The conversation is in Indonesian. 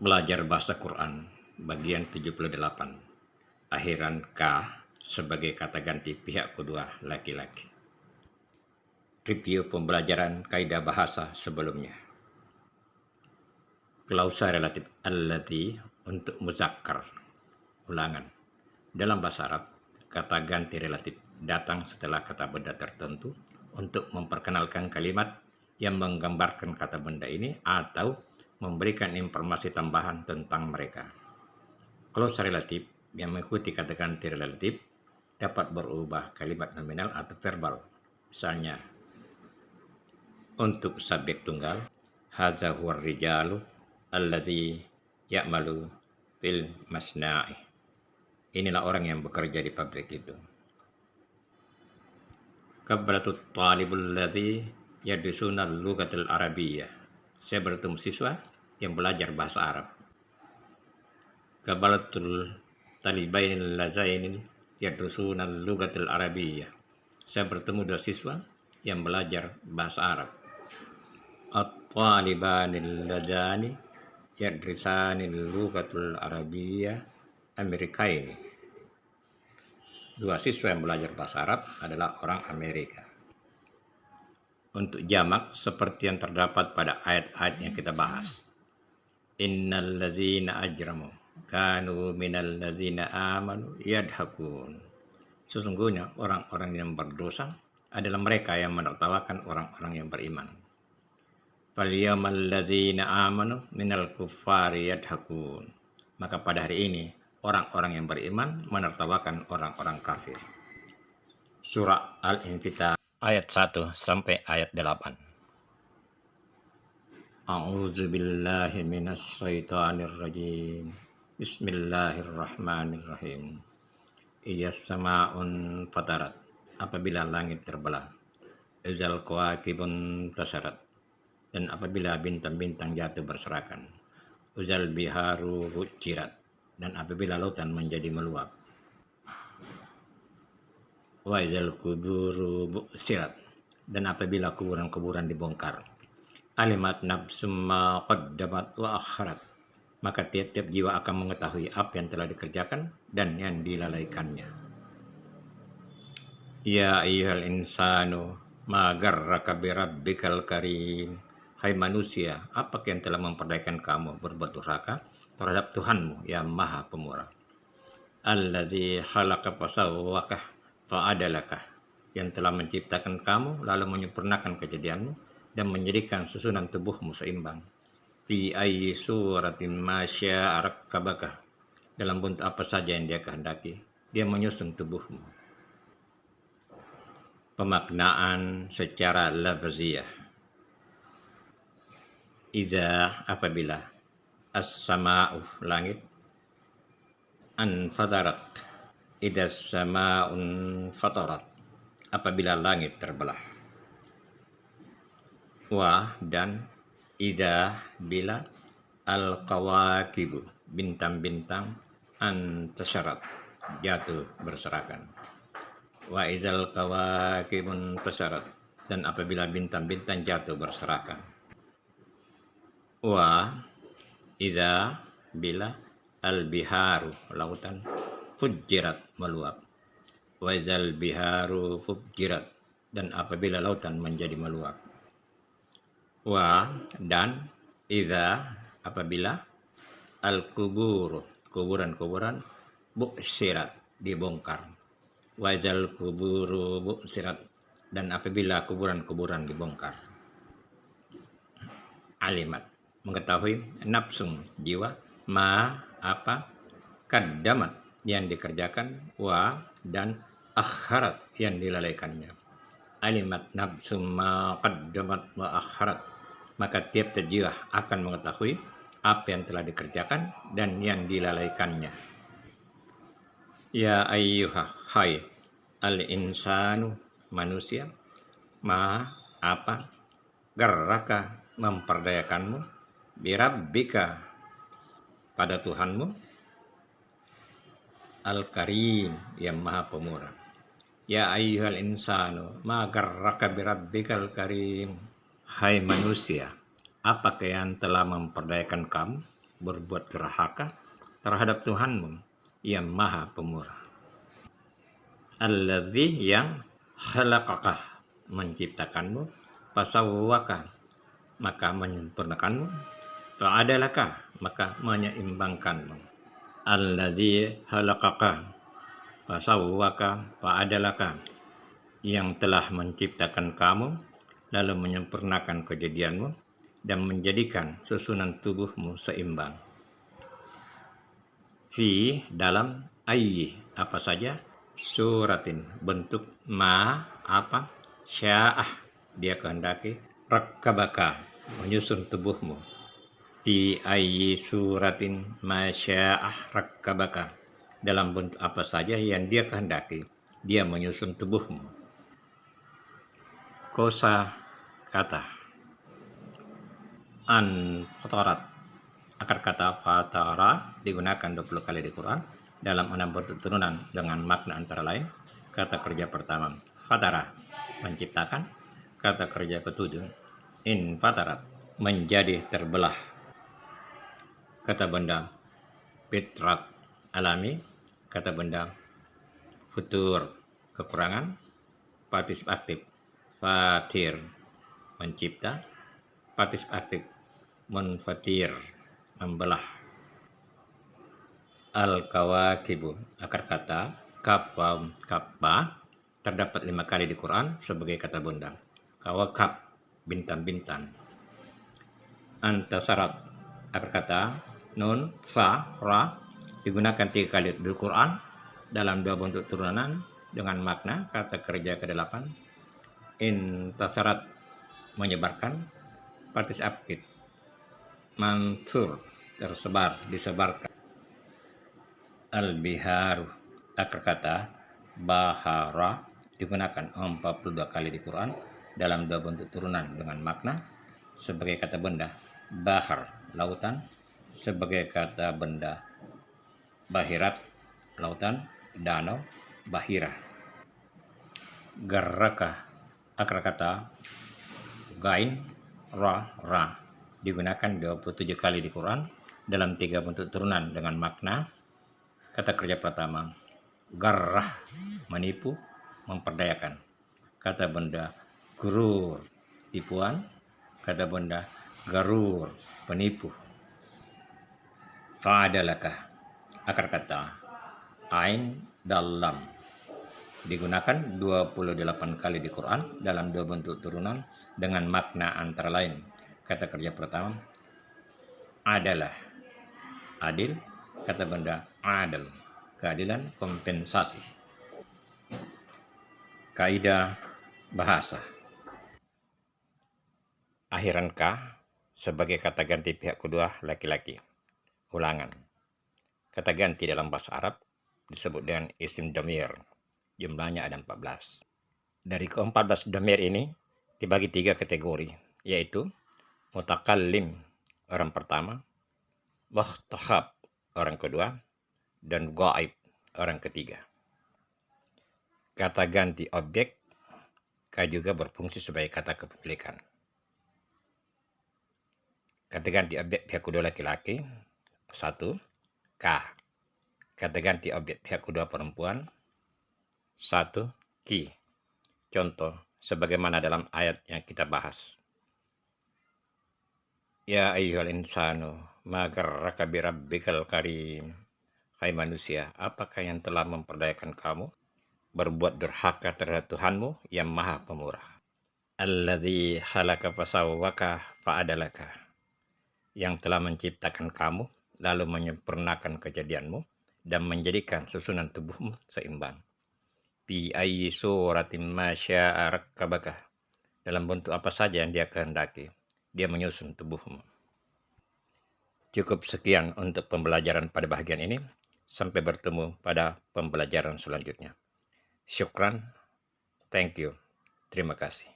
Belajar Bahasa Quran, bagian 78. Akhiran K sebagai kata ganti pihak kedua laki-laki. Review pembelajaran kaidah bahasa sebelumnya. Klausa relatif allati untuk muzakkar. Ulangan. Dalam bahasa Arab, kata ganti relatif datang setelah kata benda tertentu untuk memperkenalkan kalimat yang menggambarkan kata benda ini atau memberikan informasi tambahan tentang mereka. Klausa relatif yang mengikuti kata ganti relatif dapat berubah kalimat nominal atau verbal. Misalnya, untuk subjek tunggal, hadza huwa rijalu alladzi ya'malu fil masna'i. Inilah orang yang bekerja di pabrik itu. Qablatut talibul ladzi yadusuna lughatul arabiyyah. Saya bertemu siswa yang belajar bahasa Arab. Qabalatul talibainil lazainil yadusuna lughatul arabiyyah. Saya bertemu dua siswa yang belajar bahasa Arab. At-talibanil lazani yadrisanil lughatul arabiyyah Amerikaini. Dua siswa yang belajar bahasa Arab adalah orang Amerika. Untuk jamak seperti yang terdapat pada ayat-ayat yang kita bahas. Innal ladzina ajramu kanu minal ladzina amanu yadhakun. Sesungguhnya orang-orang yang berdosa adalah mereka yang menertawakan orang-orang yang beriman. Falyamal ladzina amanu minal kuffari yadhakun. Maka pada hari ini orang-orang yang beriman menertawakan orang-orang kafir. Surah Al-Infitar ayat 1 sampai ayat 8. A'udzu billahi minasy syaithanir rajim. Bismillahirrahmanirrahim. Iyas sama'un fatarat. Apabila langit terbelah. Izal kawakibun tasarat. Dan apabila bintang-bintang jatuh berserakan. Uzal biharu fujirat. Dan apabila lautan menjadi meluap. Wa izal kuburu bu'sirat. Dan apabila kuburan-kuburan dibongkar. Alimat nafsum ma qaddamat wa akharat. Maka tiap-tiap jiwa akan mengetahui apa yang telah dikerjakan dan yang dilalaikannya. Ya ayyuhal insanu ma garraka birabbikal karim. Hai manusia, apakah yang telah memperdayakan kamu berbuat durhaka terhadap Tuhanmu yang Maha Pemurah? Alladzi khalaqa fasawwaka fa'adalaka. Yang telah menciptakan kamu lalu menyempurnakan kejadianmu dan menjadikan susunan tubuhmu seimbang. Fi ayyi suratin ma syaa rakkabaka. Dalam bentuk apa saja yang dia kehendaki, dia menyusun tubuhmu. Pemaknaan secara lafziyah. Iza apabila as-sama'u langit anfatarat. Idza sama'un fatarat. Apabila langit terbelah. Wa dan idza bila al-kawakibu bintang-bintang antasyarat jatuh berserakan. Wa izal kawakibun tasyarat. Dan apabila bintang-bintang jatuh berserakan. Wa iza bila al-biharu lautan fujirat meluap. Wa izal biharu fujirat. Dan apabila lautan menjadi meluap. Wa dan iza apabila al-kuburu kuburan-kuburan bu'sirat dibongkar. Wa izal kuburu bu'sirat. Dan apabila kuburan-kuburan dibongkar. Alimat mengetahui nafsum jiwa ma apa kaddamat yang dikerjakan wa dan akharat yang dilalaikannya. Alimat nafsum ma qaddamat wa akharat. Maka tiap-tiap jiwa akan mengetahui apa yang telah dikerjakan dan yang dilalaikannya. Ya ayyuha hai al-insanu manusia ma apa garraka memperdayakanmu birabbika pada Tuhanmu al-karim yang Maha Pemurah. Ya ayyuhal insanu ma garraka birabbikal karim. Hai manusia, apakah yang telah memperdayakan kamu berbuat durhaka terhadap Tuhanmu yang Maha Pemurah. Alladzi yang khalaqaka menciptakanmu, fasawwaka maka menyempurnakanmu, fa'adalaka maka menyeimbangkanmu. Alladzi khalaqaka fasawwaka fa'adalaka yang telah menciptakan kamu lalu menyempurnakan kejadianmu dan menjadikan susunan tubuhmu seimbang. Fi dalam ayyi apa saja, suratin bentuk, ma apa, sya'ah dia kehendaki, rakkabaka menyusun tubuhmu. Fi ayyi suratin ma sya'ah rakkabaka dalam bentuk apa saja yang dia kehendaki dia menyusun tubuhmu. Kosa kata an fatarat, akar kata fatara digunakan 20 kali di Quran dalam 6 bentuk turunan dengan makna antara lain. Kata kerja pertama fatara menciptakan, kata kerja ketujuh in fatarat menjadi terbelah, kata benda fitrat alami, kata benda futur kekurangan, partisip aktif fatir mencipta, partisip aktif munfatir membelah. Al-kawakibu akar kata kappa terdapat 5 kali di Quran sebagai kata benda. Kawakab bintang-bintang. Antasarat akar kata nun sa ra digunakan 3 kali di Quran dalam 2 bentuk turunan dengan makna. Kata kerja ke-8 intasarat menyebarkan, partisip aktif mansur tersebar disebarkan. Al-biharu akar kata bahara digunakan 42 kali di Quran dalam 2 bentuk turunan dengan makna. Sebagai kata benda bahar lautan, sebagai kata benda bahirat lautan, danau bahira. Garraka akar kata gain ra digunakan 27 kali di Quran dalam 3 bentuk turunan dengan makna. Kata kerja pertama garrah menipu memperdayakan, kata benda gurur tipuan, kata benda garur penipu. Fa'adalaka akar kata ain dalam digunakan 28 kali di Quran dalam 2 bentuk turunan dengan makna antara lain. Kata kerja pertama adalah adil, kata benda adil keadilan kompensasi. Kaidah bahasa akhiran ka sebagai kata ganti pihak kedua laki-laki. Ulangan, kata ganti dalam bahasa Arab disebut dengan isim dhamir. Jumlahnya ada 14. Dari ke-14 dhamir ini dibagi 3 kategori, yaitu mutakallim orang pertama, mukhtatab orang kedua, dan ghaib orang ketiga. Kata ganti objek ka juga berfungsi sebagai kata kepemilikan. Kata ganti objek pihak kedua laki-laki 1. Ka. Kata ganti objek pihak kedua perempuan 1. Ki. Contoh sebagaimana dalam ayat yang kita bahas. Ya ayyuhal insanu ma garraka bi rabbikal karim. Hai manusia, apakah yang telah memperdayakan kamu berbuat durhaka terhadap Tuhanmu yang Maha Pemurah? Alladzi khalaqaka fasawwaka fa'adalaka. Yang telah menciptakan kamu lalu menyempurnakan kejadianmu dan menjadikan susunan tubuhmu seimbang. Bi ayyi suratin ma syaa rakkabaka dalam bentuk apa saja yang dia kehendaki dia menyusun tubuhmu. Cukup sekian untuk pembelajaran pada bagian ini. Sampai bertemu pada pembelajaran selanjutnya. Syukran, thank you, terima kasih.